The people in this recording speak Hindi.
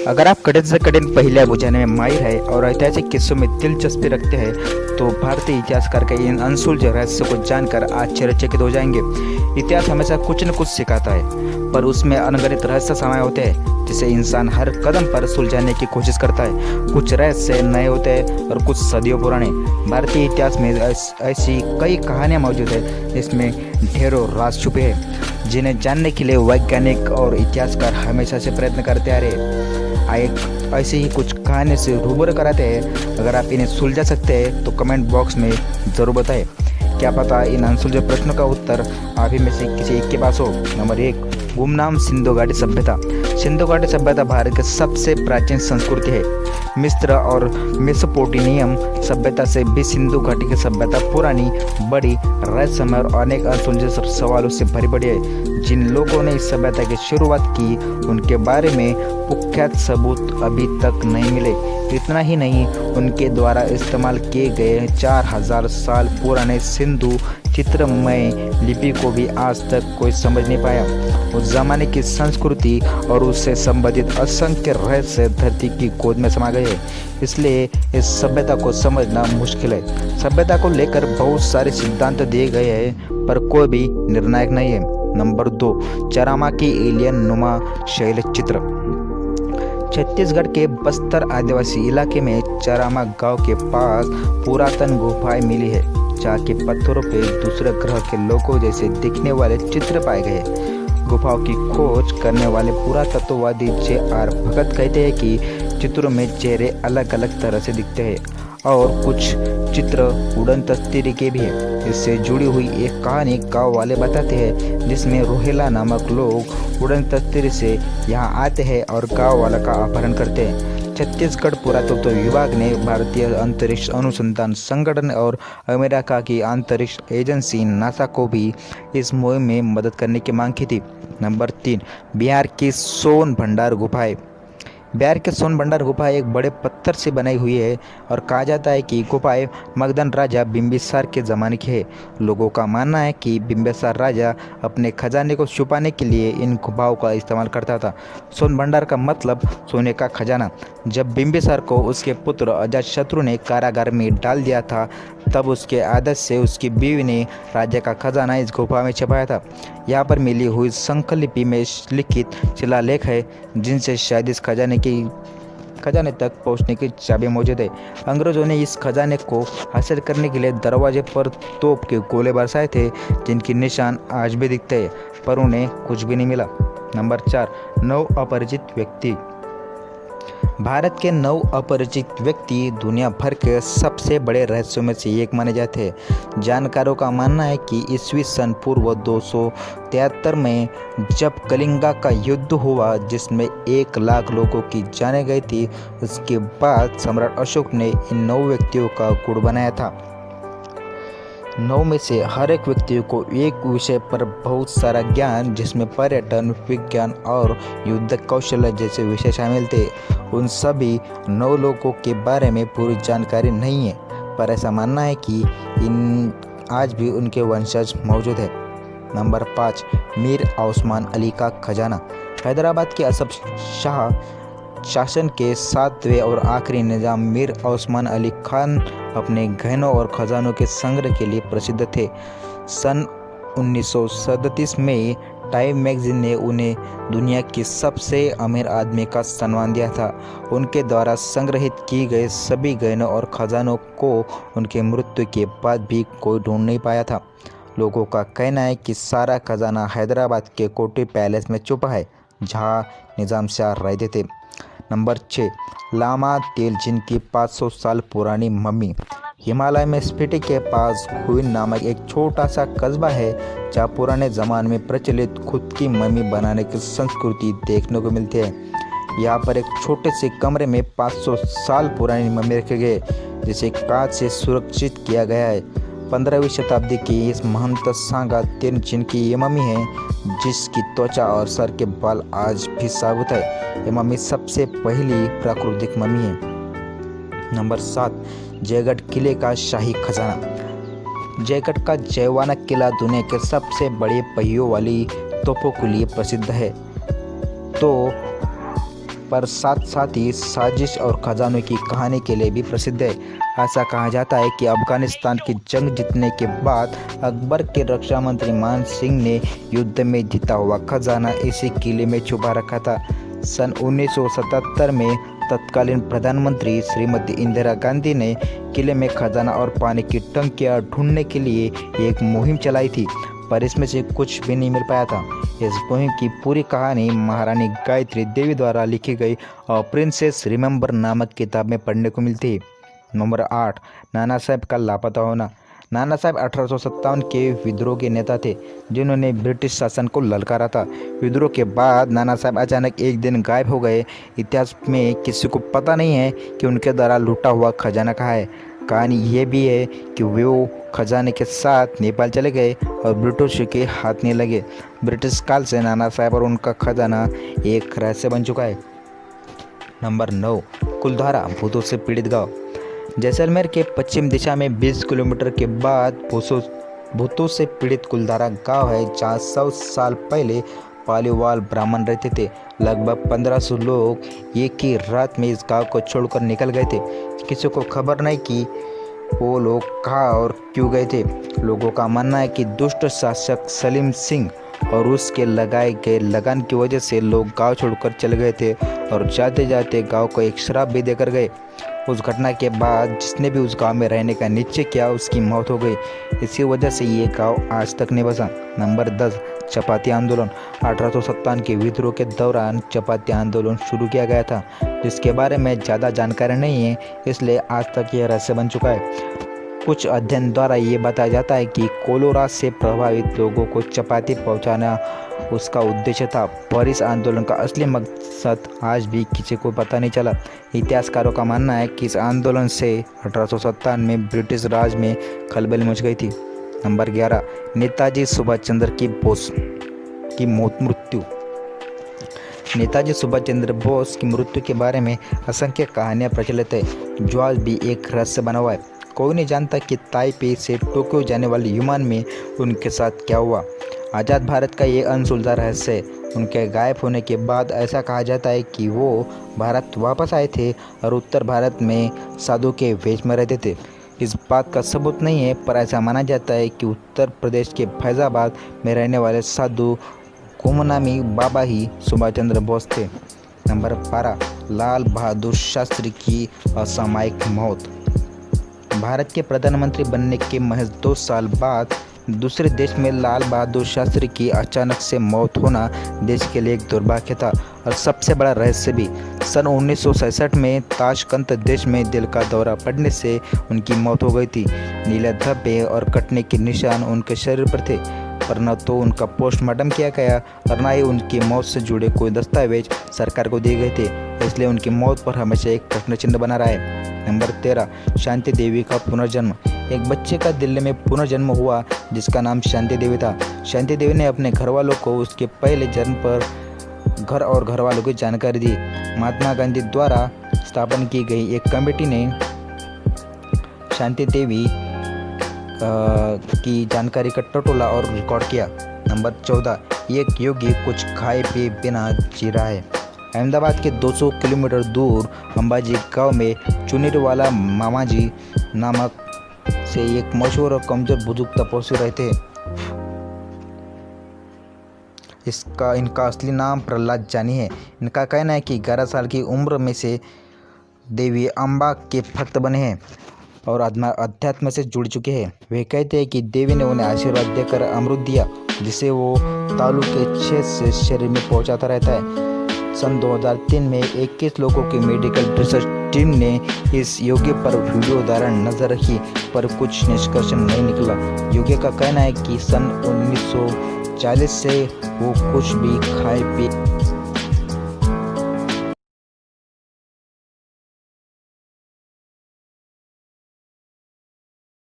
अगर आप कठिन से कठिन पहेलियाँ बुझाने में माहिर है और ऐतिहासिक किस्सों में दिलचस्पी रखते हैं तो भारतीय इतिहासकार के इन अनसुलझे रहस्य को जानकर आश्चर्यचकित हो जाएंगे। इतिहास हमेशा कुछ न कुछ सिखाता है, पर उसमें अनगिनत रहस्य समाये होते हैं जिसे इंसान हर कदम पर सुलझाने की कोशिश करता है। कुछ रहस्य नए होते हैं और कुछ सदियों पुराने। भारतीय इतिहास में ऐसी कई कहानियाँ मौजूद है जिसमें ढेरों राज छुपे हैं, जिन्हें जानने के लिए वैज्ञानिक और इतिहासकार हमेशा से प्रयत्न करते आ रहे। ऐसे ही कुछ कहानी से रूबरू कराते हैं। अगर आप इन्हें सुलझा सकते हैं तो कमेंट बॉक्स में ज़रूर बताएं। क्या पता इन अनसुलझे प्रश्नों का उत्तर आप ही में से किसी एक के पास हो। नंबर 1, गुमनाम सिंधु घाटी सभ्यता। सिंधु घाटी सभ्यता भारत की सबसे प्राचीन संस्कृति है। मिस्र और मेसोपोटामियम सभ्यता से भी सिंधु घाटी की सभ्यता पुरानी, बड़ी, रहस्यमय और अनेक अनसुलझे सवालों से भरी पड़ी है। जिन लोगों ने इस सभ्यता की शुरुआत की उनके बारे में पुख्यात सबूत अभी तक नहीं मिले। इतना ही नहीं, उनके द्वारा इस्तेमाल किए गए 4000 साल पुराने सिंधु चित्रमय लिपि को भी आज तक कोई समझ नहीं पाया। उस जमाने की संस्कृति और उससे संबंधित असंख्य रहस्य धरती की गोद में समा गए हैं, इसलिए इस सभ्यता को समझना मुश्किल है। सभ्यता को लेकर बहुत सारे सिद्धांत दिए गए हैं पर कोई भी निर्णायक नहीं है। नंबर 2, चरामा की एलियन नुमा शैल चित्र। छत्तीसगढ़ के बस्तर आदिवासी इलाके में चरामा गांव के पास पुरातन गुफाएं मिली है, जहाँ के पत्थरों पे दूसरे ग्रह के लोगों जैसे दिखने वाले चित्र पाए गए। गुफाओं की खोज करने वाले पुरातत्ववादी जे.आर. भगत कहते हैं कि चित्रों में चेहरे अलग अलग तरह से दिखते हैं और कुछ चित्र उड़न तस्वीर के भी हैं। इससे जुड़ी हुई एक कहानी गाँव वाले बताते हैं, जिसमें रोहेला नामक लोग उड़न तस्वीर से यहाँ आते हैं और गाँव वाला का अपहरण करते हैं। छत्तीसगढ़ पुरातत्व विभाग ने भारतीय अंतरिक्ष अनुसंधान संगठन और अमेरिका की अंतरिक्ष एजेंसी नासा को भी इस मुहिम में मदद करने की मांग की थी। नंबर 3, बिहार की सोन भंडार गुफाएं। बिहार के सोन भंडार गुफा एक बड़े पत्थर से बनाई हुई है और कहा जाता है कि गुफाएं मगधन राजा बिंबिसार के ज़माने की है। लोगों का मानना है कि बिंबिसार राजा अपने खजाने को छुपाने के लिए इन गुफाओं का इस्तेमाल करता था। सोन भंडार का मतलब सोने का खजाना। जब बिंबिसार को उसके पुत्र अजातशत्रु ने कारागार में डाल दिया था, तब उसके आदेश से उसकी बीवी ने राजा का खजाना इस गुफा में छिपाया था। यहाँ पर मिली हुई संकलिपि में लिखित शिलालेख है, जिनसे शायद इस खजाने तक पहुँचने की चाबी मौजूद है। अंग्रेजों ने इस खजाने को हासिल करने के लिए दरवाजे पर तोप के गोले बरसाए थे, जिनके निशान आज भी दिखते हैं, पर उन्हें कुछ भी नहीं मिला। नंबर 4, 9 अपरिचित व्यक्ति। भारत के 9 अपरिचित व्यक्ति दुनिया भर के सबसे बड़े रहस्यों में से एक माने जाते हैं। जानकारों का मानना है कि ईस्वी सन पूर्व 273 में जब कलिंगा का युद्ध हुआ, जिसमें 1 लाख लोगों की जानें गई थी, उसके बाद सम्राट अशोक ने इन 9 व्यक्तियों का गुण बनाया था। 9 में से हर एक व्यक्ति को एक विषय पर बहुत सारा ज्ञान, जिसमें पर्यटन, विज्ञान और युद्ध कौशल जैसे विषय शामिल थे। उन सभी 9 लोगों के बारे में पूरी जानकारी नहीं है, पर ऐसा मानना है कि आज भी उनके वंशज मौजूद है। नंबर 5, मीर ओस्मान अली का खजाना। हैदराबाद के असफ शाह शासन के 7वें और आखिरी निजाम मीर ओस्मान अली खान अपने गहनों और खजानों के संग्रह के लिए प्रसिद्ध थे। सन 1937 में टाइम मैगजीन ने उन्हें दुनिया की सबसे अमीर आदमी का सम्मान दिया था। उनके द्वारा संग्रहित किए गए सभी गहनों और खजानों को उनके मृत्यु के बाद भी कोई ढूंढ नहीं पाया था। लोगों का कहना है कि सारा खजाना हैदराबाद के कोठी पैलेस में छुपा है, जहां निजाम शाह रहते थे। नंबर 6, लामा तेलजिन की 500 साल पुरानी मम्मी। हिमालय में स्पीति के पास हुइन नामक एक छोटा सा कस्बा है, जहाँ पुराने ज़माने में प्रचलित खुद की मम्मी बनाने की संस्कृति देखने को मिलती है। यहाँ पर एक छोटे से कमरे में 500 साल पुरानी मम्मी रखे गए, जिसे कांच से सुरक्षित किया गया है। 15वीं शताब्दी की इस महंत सांगा तेलजिन की ये मम्मी है, जिसकी त्वचा और सर के बाल आज भी साबुत है। ये मम्मी सबसे पहली प्राकृतिक मम्मी है। नंबर 7, जयगढ़ किले का शाही खजाना। जयगढ़ का जयवाना किला दुनिया के सबसे बड़े पहियों वाली तोपों के लिए प्रसिद्ध है। तो पर साथ साथ ही साजिश और खजानों की कहानी के लिए भी प्रसिद्ध है। ऐसा कहा जाता है कि अफगानिस्तान की जंग जीतने के बाद अकबर के रक्षा मंत्री मान सिंह ने युद्ध में जीता हुआ खजाना इसी किले में छुपा रखा था। सन 1977 में तत्कालीन प्रधानमंत्री श्रीमती इंदिरा गांधी ने किले में खजाना और पानी की टंकियां ढूंढने के लिए एक मुहिम चलाई थी, पर इसमें से कुछ भी नहीं मिल पाया था। इस मुहिम की पूरी कहानी महारानी गायत्री देवी द्वारा लिखी गई और प्रिंसेस रिमेंबर नामक किताब में पढ़ने को मिलती है। नंबर 8, नाना साहब का लापता होना। नाना साहब 1857 के विद्रोह के नेता थे, जिन्होंने ब्रिटिश शासन को ललकारा था। विद्रोह के बाद नाना साहब अचानक एक दिन गायब हो गए। इतिहास में किसी को पता नहीं है कि उनके द्वारा लूटा हुआ खजाना कहाँ है। कहानी ये भी है कि वो खजाने के साथ नेपाल चले गए और ब्रिटिश के हाथ नहीं लगे। ब्रिटिश काल से नाना साहब और उनका खजाना एक रहस्य बन चुका है। नंबर 9, कुलधारा, भूतों से पीड़ित गाँव। जैसलमेर के पश्चिम दिशा में 20 किलोमीटर के बाद भूतों से पीड़ित कुलधारा गांव है, जहां 100 साल पहले पालीवाल ब्राह्मण रहते थे। लगभग 1500 लोग एक ही रात में इस गांव को छोड़कर निकल गए थे। किसी को खबर नहीं कि वो लोग कहाँ और क्यों गए थे। लोगों का मानना है कि दुष्ट शासक सलीम सिंह और उसके लगाए गए लगान की वजह से लोग गांव छोड़कर चले गए थे और जाते जाते गांव को एक श्राप भी देकर गए। उस घटना के बाद जिसने भी उस गांव में रहने का निश्चय किया उसकी मौत हो गई। इसी वजह से ये गांव आज तक नहीं बसा। नंबर 10, चपाती आंदोलन। 1857 के विद्रोह के दौरान चपाती आंदोलन शुरू किया गया था, जिसके बारे में ज़्यादा जानकारी नहीं है, इसलिए आज तक यह रहस्य बन चुका है। कुछ अध्ययन द्वारा ये बताया जाता है कि कोलोरा से प्रभावित लोगों को चपाती पहुंचाना उसका उद्देश्य था, पर इस आंदोलन का असली मकसद आज भी किसी को पता नहीं चला। इतिहासकारों का मानना है कि इस आंदोलन से 1857 में ब्रिटिश राज में खलबली मच गई थी। नंबर 11, नेताजी सुभाष चंद्र बोस की मृत्यु। नेताजी सुभाष चंद्र बोस की मृत्यु के बारे में असंख्य कहानियाँ प्रचलित है, जो आज भी एक रहस्य बना हुआ है। कोई नहीं जानता कि ताइपे से टोक्यो जाने वाले विमान में उनके साथ क्या हुआ। आज़ाद भारत का ये अनसुलझा रहस्य है। उनके गायब होने के बाद ऐसा कहा जाता है कि वो भारत वापस आए थे और उत्तर भारत में साधु के वेश में रहते थे। इस बात का सबूत नहीं है, पर ऐसा माना जाता है कि उत्तर प्रदेश के फैज़ाबाद में रहने वाले साधु गुमनामी बाबा ही सुभाष चंद्र बोस थे। नंबर 12, लाल बहादुर शास्त्री की असामयिक मौत। भारत के प्रधानमंत्री बनने के महज 2 साल बाद दूसरे देश में लाल बहादुर शास्त्री की अचानक से मौत होना देश के लिए एक दुर्भाग्य था और सबसे बड़ा रहस्य भी। सन 1966 में ताशकंद देश में दिल का दौरा पड़ने से उनकी मौत हो गई थी। नीले धब्बे और कटने के निशान उनके शरीर पर थे, पर न तो उनका पोस्टमार्टम किया गया और न ही उनकी मौत से जुड़े कोई दस्तावेज सरकार को दिए गए थे, इसलिए उनकी मौत पर हमेशा एक प्रश्न चिन्ह बना रहा है। नंबर 13, शांति देवी का पुनर्जन्म। एक बच्चे का दिल्ली में पुनर्जन्म हुआ जिसका नाम शांति देवी था। शांति देवी ने अपने घर वालों को उसके पहले जन्म पर घर और घर वालों की जानकारी दी। महात्मा गांधी द्वारा स्थापन की गई एक कमेटी ने शांति देवी की जानकारी का टटोला और रिकॉर्ड किया। नंबर 14, एक योगी कुछ खाए पिए बिना जी रहा है। अहमदाबाद के 200 किलोमीटर दूर अंबाजी गांव में चुनीरवाला मामाजी नामक से एक मशहूर और कमजोर बुजुर्ग तपस्वी रहते हैं। इनका असली नाम प्रहलाद जानी है। इनका कहना है कि 11 साल की उम्र में से देवी अम्बा के भक्त बने हैं और अध्यात्म से जुड़ चुके हैं। वे कहते हैं कि देवी ने उन्हें आशीर्वाद देकर अमृत दिया, जिसे वो तालू के छेद से शरीर में पहुंचाता रहता है। सन 2003 में 21 लोगों की मेडिकल रिसर्च टीम ने इस योगी पर वीडियो द्वारा नजर रखी, पर कुछ निष्कर्ष नहीं निकला। योगी का कहना है कि सन 1940 से वो कुछ भी खाए पिए